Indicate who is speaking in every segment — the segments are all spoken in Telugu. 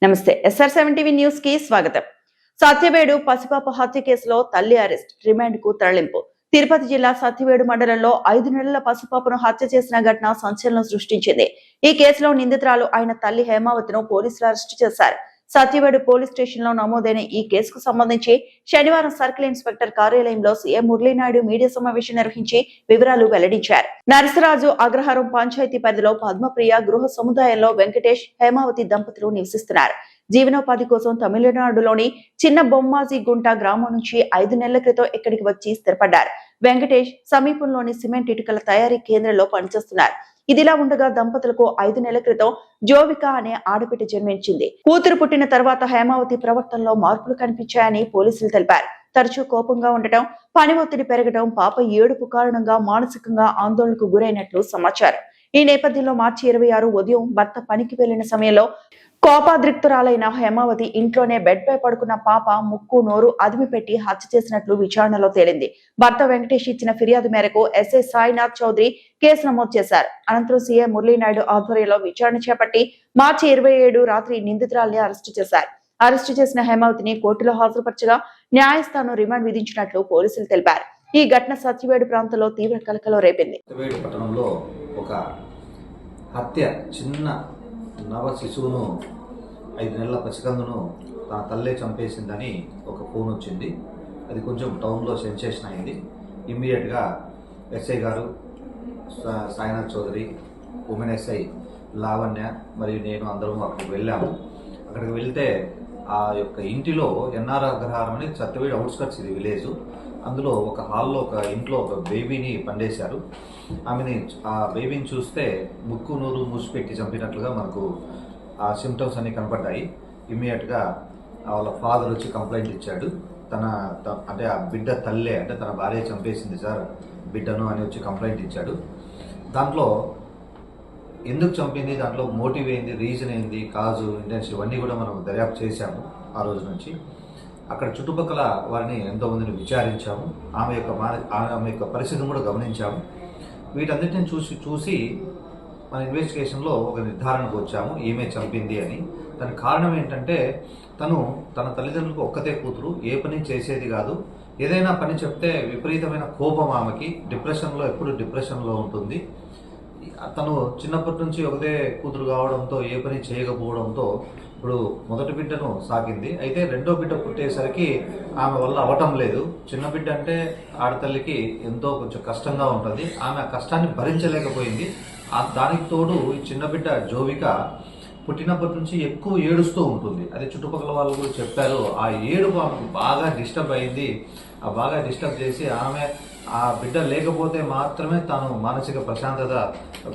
Speaker 1: నమస్తే SR7 టీవీ న్యూస్ కి స్వాగతం. సత్యవేడు పసిపాప హత్య కేసులో తల్లి అరెస్ట్, రిమాండ్ కు తరలింపు. తిరుపతి జిల్లా సత్యవేడు మండలంలో 5 నెలల పసిపాపను హత్య చేసిన ఘటన సంచలనం సృష్టించింది. ఈ కేసులో నిందితురాలు ఆయన తల్లి హేమావతిను పోలీసులు అరెస్టు చేశారు. సత్యవేడు పోలీస్ స్టేషన్ లో నమోదైన ఈ కేసుకు సంబంధించి శనివారం సర్కిల్ ఇన్స్పెక్టర్ కార్యాలయంలో సీఎం మురళీనాయుడు మీడియా సమావేశం నిర్వహించి వివరాలు వెల్లడించారు. నరసరాజు అగ్రహారం పంచాయతీ పరిధిలో పద్మప్రియ గృహ సముదాయంలో వెంకటేష్, హేమావతి దంపతులు నివసిస్తున్నారు. జీవనోపాధి కోసం తమిళనాడులోని చిన్న బొమ్మాజీ గుంట గ్రామం నుంచి 5 నెలల క్రితం ఇక్కడికి వచ్చి స్థిరపడ్డారు. వెంకటేష్ సమీపంలోని సిమెంట్ ఇటుకల తయారీ కేంద్రంలో పనిచేస్తున్నారు. ఇదిలా ఉండగా దంపతులకు 5 నెలల క్రితం జోవిక అనే ఆడబిడ్డ జన్మించింది. కూతురు పుట్టిన తర్వాత హేమావతి ప్రవర్తనలో మార్పులు కనిపించాయని పోలీసులు తెలిపారు. తరచూ కోపంగా ఉండటం, పని ఒత్తిడి పెరగడం, పాప ఏడుపు కారణంగా మానసికంగా ఆందోళనకు గురైనట్లు సమాచారం. ఈ నేపథ్యంలో మార్చి 26 ఉదయం భర్త పనికి వెళ్లిన సమయంలో కోపాద్రిక్తురాలైన హేమావతి ఇంట్లోనే బెడ్ పై పడుకున్న పాప ముక్కు, నోరు అదిమి పెట్టి హత్య చేసినట్లు విచారణలో తేలింది. భర్త వెంకటేష్ ఇచ్చిన ఫిర్యాదు మేరకు ఎస్ఐ సాయినాథ్ చౌదరి కేసు నమోదు చేశారు. అనంతరం సీఎం మురళీనాయుడు ఆధ్వర్యంలో విచారణ చేపట్టి మార్చి 27 రాత్రి నిందితురాల్ని అరెస్టు చేశారు. అరెస్టు చేసిన హేమావతిని కోర్టులో హాజరుపరచగా న్యాయస్థానం రిమాండ్ విధించినట్లు పోలీసులు తెలిపారు. ఈ ఘటన సత్యవేడు ప్రాంతంలో తీవ్ర కలకలం రేపింది.
Speaker 2: ఒక హత్య, చిన్న నవ శిశువును 5 నెలల పసికందును తన తల్లే చంపేసిందని ఒక ఫోన్ వచ్చింది. అది కొంచెం టౌన్లో సెన్సేషన్ అయింది. ఇమ్మీడియట్గా ఎస్ఐ గారు, సాయినాథ్ చౌదరి, ఉమెన్ ఎస్ఐ లావణ్య మరియు నేను అందరం అక్కడికి వెళ్ళాము. అక్కడికి వెళ్తే ఆ యొక్క ఇంటిలో ఎన్ఆర్ అగ్రహారం అని సత్యవేడు అవుట్స్కట్స్, ఇది విలేజ్. అందులో ఒక హాల్లో ఒక ఇంట్లో ఒక బేబీని పండేశారు. ఆ బేబీని చూస్తే ముక్కు, నోరు మూసిపెట్టి చంపినట్లుగా మనకు ఆ సిమ్టమ్స్ అన్ని కనపడ్డాయి. ఇమ్మీడియట్గా వాళ్ళ ఫాదర్ వచ్చి కంప్లైంట్ ఇచ్చాడు. అంటే ఆ బిడ్డ తల్లే, అంటే తన భార్య చంపేసింది సార్ బిడ్డను అని వచ్చి కంప్లైంట్ ఇచ్చాడు. దాంట్లో ఎందుకు చంపింది, దాంట్లో మోటివ్ ఏంది, రీజన్ ఏంది, కాజు, ఇంటెన్షన్, ఇవన్నీ కూడా మనం దర్యాప్తు చేశాము. ఆ రోజు నుంచి అక్కడ చుట్టుపక్కల వారిని ఎంతోమందిని విచారించాము. ఆమె యొక్క పరిస్థితిని కూడా గమనించాము. వీటన్నిటిని చూసి మన ఇన్వెస్టిగేషన్లో ఒక నిర్ధారణకు వచ్చాము, ఈమె చంపింది అని. దానికి కారణం ఏంటంటే తన తల్లిదండ్రులకు ఒక్కతే కూతురు, ఏ పని చేసేది కాదు. ఏదైనా పని చెప్తే విపరీతమైన కోపం ఆమెకి, ఎప్పుడు డిప్రెషన్లో ఉంటుంది. తను చిన్నప్పటి నుంచి ఒకటే కూతురు కావడంతో ఏ పని చేయకపోవడంతో ఇప్పుడు మొదటి బిడ్డను సాకింది. అయితే రెండో బిడ్డ పుట్టేసరికి ఆమె వల్ల అవటం లేదు. చిన్న బిడ్డ అంటే ఆడతల్లికి ఎంతో కొంచెం కష్టంగా ఉంటుంది. ఆమె ఆ కష్టాన్ని భరించలేకపోయింది. దానికి తోడు ఈ చిన్న బిడ్డ జోవిక పుట్టినప్పటి నుంచి ఎక్కువ ఏడుస్తూ ఉంటుంది. అది చుట్టుపక్కల వాళ్ళు కూడా చెప్పారు. ఆ ఏడుపు ఆమెకు బాగా డిస్టర్బ్ అయింది. ఆ బాగా డిస్టర్బ్ చేసి ఆమె ఆ బిడ్డ లేకపోతే మాత్రమే తాను మానసిక ప్రశాంతత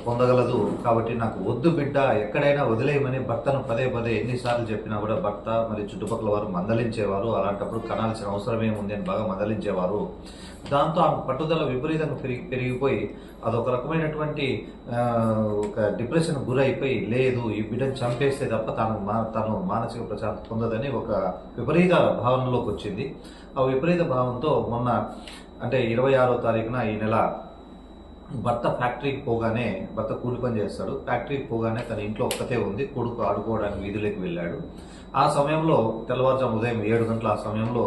Speaker 2: పొందగలదు. కాబట్టి నాకు వద్దు బిడ్డ, ఎక్కడైనా వదిలేయమని భర్తను పదే ఎన్నిసార్లు చెప్పినా కూడా భర్త మరి చుట్టుపక్కల వారు మందలించేవారు. అలాంటప్పుడు కనాల్సిన అవసరం ఏముంది అని బాగా మందలించేవారు. దాంతో ఆమె పట్టుదల విపరీతంగా పెరిగిపోయి అదొక రకమైనటువంటి ఒక డిప్రెషన్ గురైపోయి, లేదు ఈ బిడ్డను చంపేస్తే తప్ప తను మానసిక ప్రశాంతత పొందదని ఒక విపరీత భావనలోకి వచ్చింది. ఆ విపరీత భావంతో మొన్న అంటే 26వ తారీఖున ఈ నెల భర్త ఫ్యాక్టరీకి పోగానే, భర్త కూలి పని చేస్తాడు, ఫ్యాక్టరీకి పోగానే తన ఇంట్లో ఒక్కతే ఉంది. కొడుకు ఆడుకోవడానికి వీధిలోకి వెళ్ళాడు. ఆ సమయంలో తెల్లవారుజాము ఉదయం 7 గంటల ఆ సమయంలో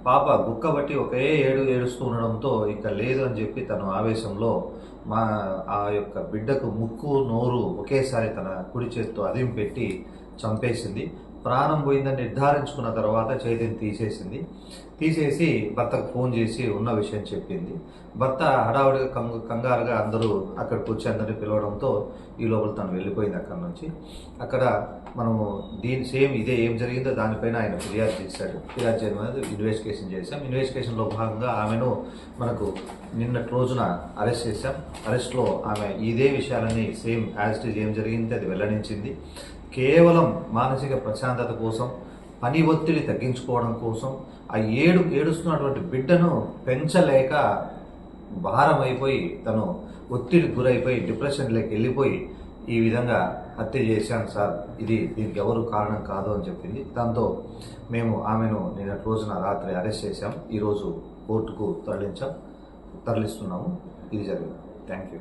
Speaker 2: పాప గుక్క బట్టి ఒకే ఏడుస్తూ ఉండడంతో ఇంకా లేదు అని చెప్పి తను ఆవేశంలో ఆ యొక్క బిడ్డకు ముక్కు, నోరు ఒకేసారి తన కుడి చేతితో అదిం పెట్టి చంపేసింది. ప్రాణం పోయిందని నిర్ధారించుకున్న తర్వాత చేతిని తీసేసి భర్తకు ఫోన్ చేసి ఉన్న విషయం చెప్పింది. భర్త హడావుడిగా కంగారుగా అందరూ అక్కడికి వచ్చి అందరినీ పిలవడంతో ఈ లోపల తను వెళ్ళిపోయింది అక్కడి నుంచి. అక్కడ మనము ఇదే ఏం జరిగిందో దానిపైన ఆయన ఫిర్యాదు చేయడం అనేది ఇన్వెస్టిగేషన్ చేశాం. ఇన్వెస్టిగేషన్లో భాగంగా ఆమెను మనకు నిన్నటి రోజున అరెస్ట్ చేశాం. అరెస్ట్లో ఆమె ఇదే విషయాలన్నీ సేమ్ యాజ్ ఇట్ ఈజ్ ఏం జరిగింది అది వెల్లడించింది. కేవలం మానసిక ప్రశాంతత కోసం, పని ఒత్తిడి తగ్గించుకోవడం కోసం, ఆ ఏడుస్తున్నటువంటి బిడ్డను పెంచలేక భారం అయిపోయి తను ఒత్తిడి గురైపోయి డిప్రెషన్లోకి వెళ్ళిపోయి ఈ విధంగా హత్య చేశాను సార్, దీనికి ఎవరు కారణం కాదు అని చెప్పింది. దాంతో మేము ఆమెను నిన్నటి రోజున రాత్రి అరెస్ట్ చేశాం. ఈరోజు కోర్టుకు తరలిస్తున్నాము. ఇది జరిగింది. Thank you.